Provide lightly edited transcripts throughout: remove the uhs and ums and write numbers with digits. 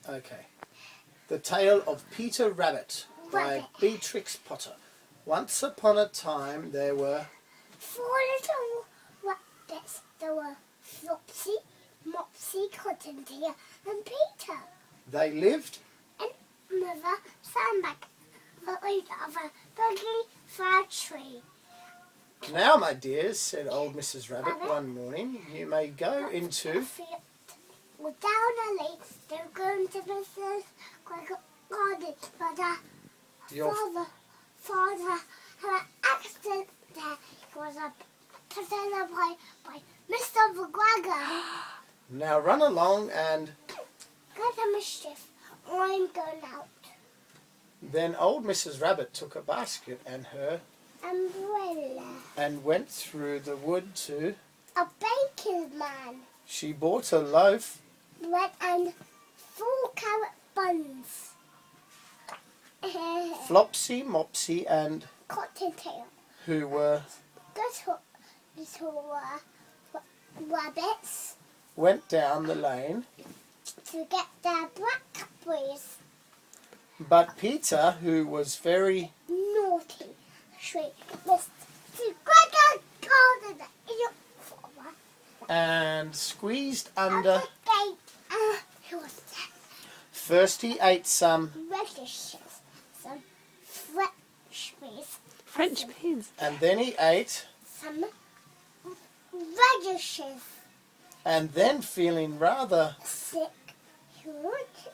Okay. The Tale of Peter Rabbit by Beatrix Potter. Once upon a time there were 4 little rabbits. There were Flopsy, Mopsy, Cottontail and Peter. They lived in Mother Sandbag, the root of a buggy fir tree. Now, my dears, said old Mrs. Rabbit one morning, you may go into... Well, down a lane, they're going to Mrs. Garden, but father had an accident there. He was taken by Mr. McGregor. Now run along and... Get a mischief, I'm going out. Then old Mrs. Rabbit took a basket and her umbrella and went through the wood to a baker's man. She bought a loaf, bread and 4 carrot buns. Flopsy, Mopsy and Cottontail, who were little rabbits, went down the lane to get their blackberries. But Peter, who was very naughty, shrieked, Mr. McGregor Garden, and squeezed under. He was First he ate some radishes, some French beans. And then he ate some radishes. And then, feeling rather sick, he wanted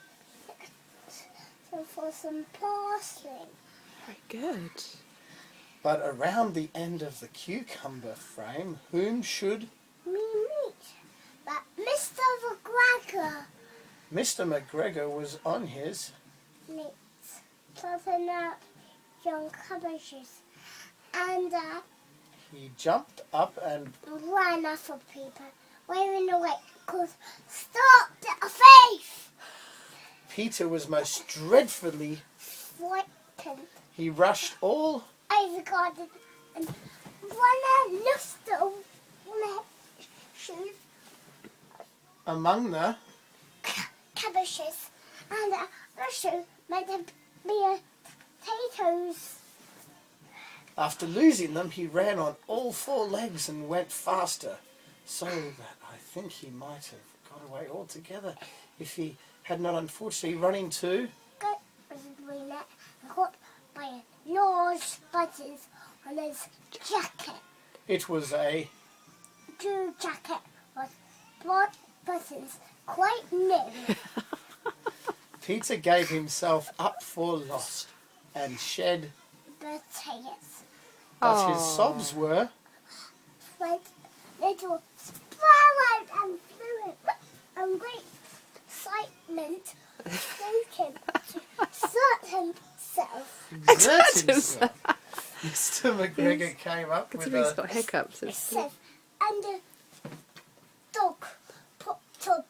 for some parsley. Very good. But around the end of the cucumber frame, whom should me meet? But Mr. McGregor. Mr. McGregor was on his knees, chopping out young cabbages, and he jumped up and ran after Peter, waving away, because stop the thief! Peter was most dreadfully frightened. He rushed all over the garden and ran a little shoes among the cabbages, and the shoe made them be potatoes. After losing them, he ran on all 4 legs and went faster, so that I think he might have got away altogether if he had not unfortunately run into... Caught by a large buttons on his jacket. It was a... Blue jacket with black buttons, quite new. Peter gave himself up for lost and shed potatoes. But his sobs were... Like little sparrows and flew and great excitement thinking to exert himself. Mr. McGregor came up with He's got hiccups. And the dog popped up